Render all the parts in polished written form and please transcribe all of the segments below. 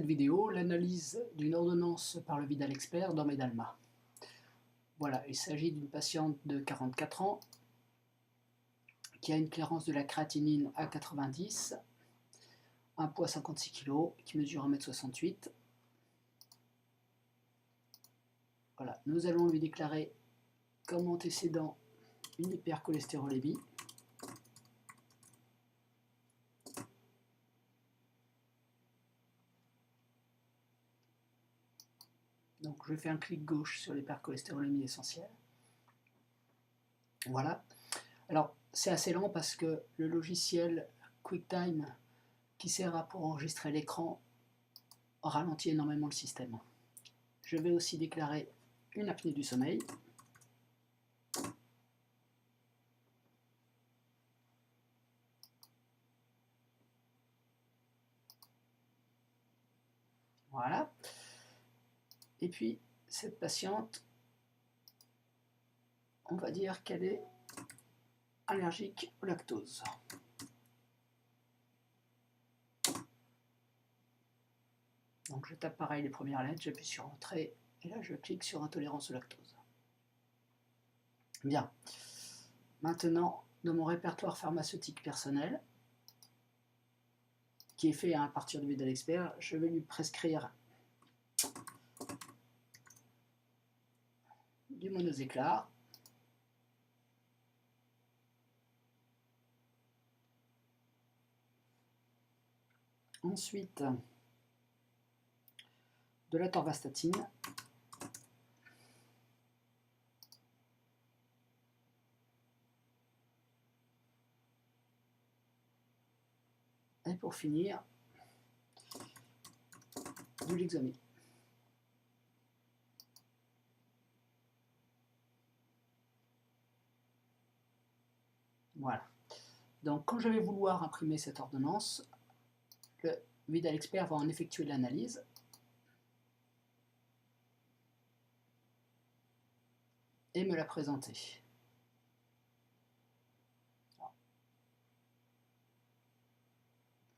Vidéo, l'analyse d'une ordonnance par le Vidal Expert dans Medalma. Voilà, il s'agit d'une patiente de 44 ans qui a une clairance de la créatinine à 90, un poids 56 kg, qui mesure 1,68 m. Voilà, nous allons lui déclarer comme antécédent une hypercholestérolémie. Donc je fais un clic gauche sur l'hypercholestérolémie essentielle. Voilà. Alors c'est assez lent parce que le logiciel QuickTime qui sert pour enregistrer l'écran ralentit énormément le système. Je vais aussi déclarer une apnée du sommeil. Voilà. Et puis, cette patiente, on va dire qu'elle est allergique au lactose. Donc je tape pareil les premières lettres, j'appuie sur Entrée, et là je clique sur Intolérance au lactose. Bien. Maintenant, dans mon répertoire pharmaceutique personnel, qui est fait à partir du Vidal Expert, je vais lui prescrire du Monozéclar. Ensuite, de la torvastatine. Et pour finir, du Lexomil. Voilà. Donc quand je vais vouloir imprimer cette ordonnance, le Vidal Expert va en effectuer l'analyse. Et me la présenter.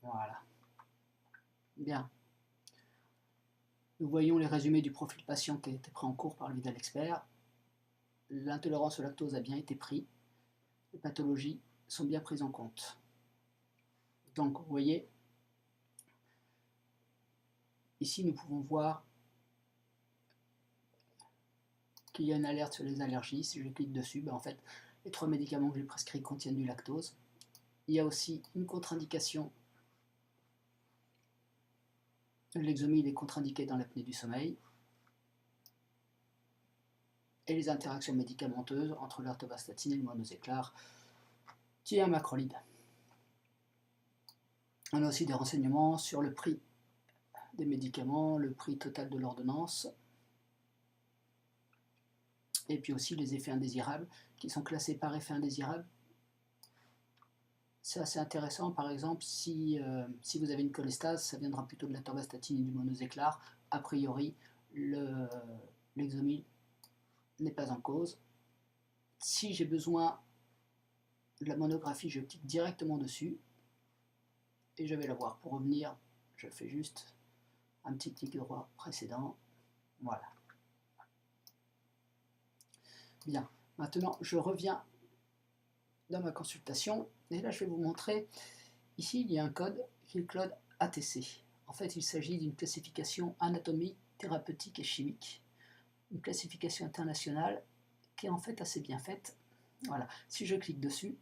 Voilà. Bien. Nous voyons les résumés du profil patient qui a été pris en cours par le Vidal Expert. L'intolérance au lactose a bien été prise. Les pathologies sont bien prises en compte. Donc, vous voyez, ici nous pouvons voir qu'il y a une alerte sur les allergies. Si je clique dessus, en fait, les 3 médicaments que j'ai prescrits contiennent du lactose. Il y a aussi une contre-indication. Le Lexomil est contre-indiqué dans l'apnée du sommeil. Et les interactions médicamenteuses entre l'ortovastatine et le Monozéclar, qui est un macrolide. On a aussi des renseignements sur le prix des médicaments, le prix total de l'ordonnance, et puis aussi les effets indésirables, qui sont classés par effets indésirables. C'est assez intéressant, par exemple, si vous avez une cholestase, ça viendra plutôt de la torvastatine et du Monozéclar. A priori, le Lexomil n'est pas en cause. Si j'ai besoin de la monographie, je clique directement dessus, et je vais la voir. Pour revenir, je fais juste un petit clic droit précédent. Voilà. Bien. Maintenant, je reviens dans ma consultation, et là je vais vous montrer, ici il y a un code qui est le code ATC. En fait il s'agit d'une classification anatomique, thérapeutique et chimique, une classification internationale qui est en fait assez bien faite. Voilà, si je clique dessus,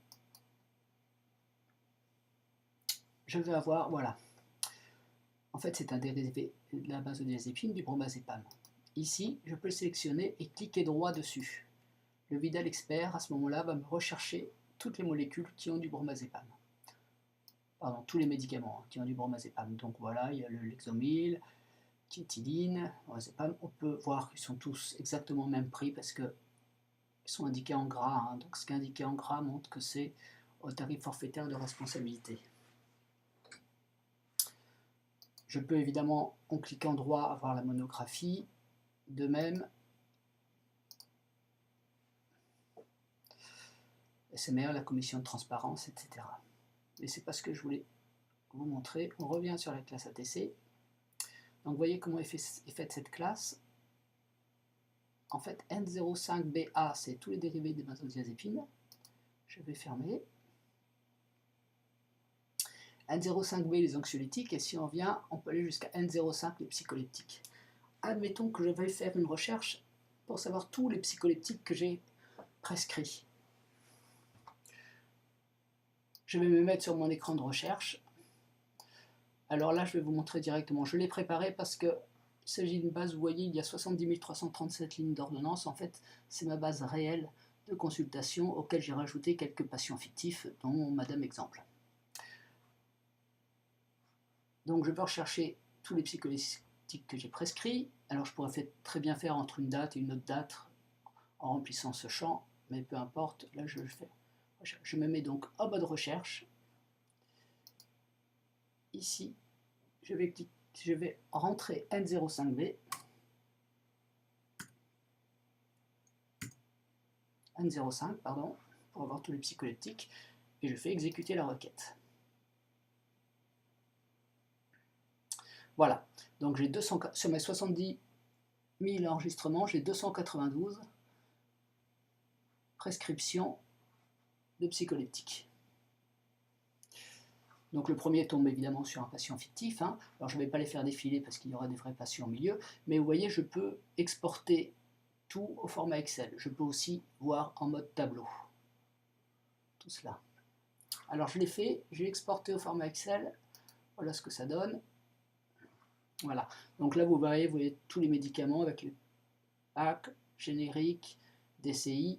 je vais avoir, voilà, en fait c'est un dérivé de la benzodiazépine, du bromazépam. Ici je peux le sélectionner et cliquer droit dessus. Le Vidal Expert à ce moment-là va me rechercher toutes les molécules qui ont du bromazépam. Pardon, tous les médicaments qui ont du bromazépam. Donc voilà, il y a le Lexomil, thiétidine, bromazépam. On peut voir qu'ils sont tous exactement au même prix parce qu'ils sont indiqués en gras. Donc ce qui est indiqué en gras montre que c'est au tarif forfaitaire de responsabilité. Je peux évidemment, en cliquant droit, avoir la monographie. De même, SMR, la commission de transparence, etc. Mais c'est pas ce que je voulais vous montrer. On revient sur la classe ATC. Donc vous voyez comment est faite cette classe. En fait, N05BA, c'est tous les dérivés des benzodiazépines. Je vais fermer. N05B, les anxiolytiques, et si on vient, on peut aller jusqu'à N05, les psycholeptiques. Admettons que je vais faire une recherche pour savoir tous les psycholeptiques que j'ai prescrits. Je vais me mettre sur mon écran de recherche. Alors là, je vais vous montrer directement. Je l'ai préparé parce que il s'agit d'une base, vous voyez, il y a 70 337 lignes d'ordonnance. En fait, c'est ma base réelle de consultation auquel j'ai rajouté quelques patients fictifs, dont Madame Exemple. Donc je peux rechercher tous les psycholeptiques que j'ai prescrits. Alors je pourrais très bien faire entre une date et une autre date en remplissant ce champ, mais peu importe, là je le fais. Je me mets donc en mode recherche. Ici, je vais rentrer N05B. N05, pardon, pour avoir tous les psycholeptiques, et je fais exécuter la requête. Voilà, donc j'ai sur mes 70 000 enregistrements, j'ai 292 prescriptions de psycholeptiques. Donc le premier tombe évidemment sur un patient fictif. Alors je ne vais pas les faire défiler parce qu'il y aura des vrais patients au milieu, mais vous voyez, je peux exporter tout au format Excel. Je peux aussi voir en mode tableau. Tout cela. Alors je l'ai fait, j'ai exporté au format Excel. Voilà ce que ça donne. Voilà. Donc là vous voyez tous les médicaments avec les PAC, génériques, DCI,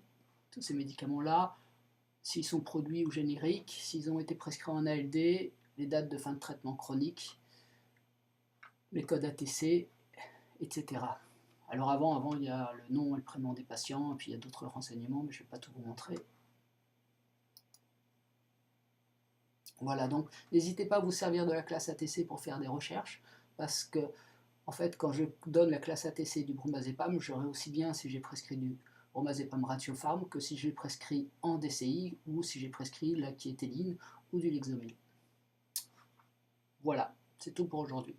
tous ces médicaments-là, s'ils sont produits ou génériques, s'ils ont été prescrits en ALD, les dates de fin de traitement chronique, les codes ATC, etc. Alors avant il y a le nom et le prénom des patients, et puis il y a d'autres renseignements, mais je ne vais pas tout vous montrer. Voilà, donc n'hésitez pas à vous servir de la classe ATC pour faire des recherches, parce que, en fait, quand je donne la classe ATC du bromazépam, j'aurai aussi bien si j'ai prescrit du bromazépam ratiopharm que si j'ai prescrit en DCI ou si j'ai prescrit la quiétéline ou du Lexomil. Voilà, c'est tout pour aujourd'hui.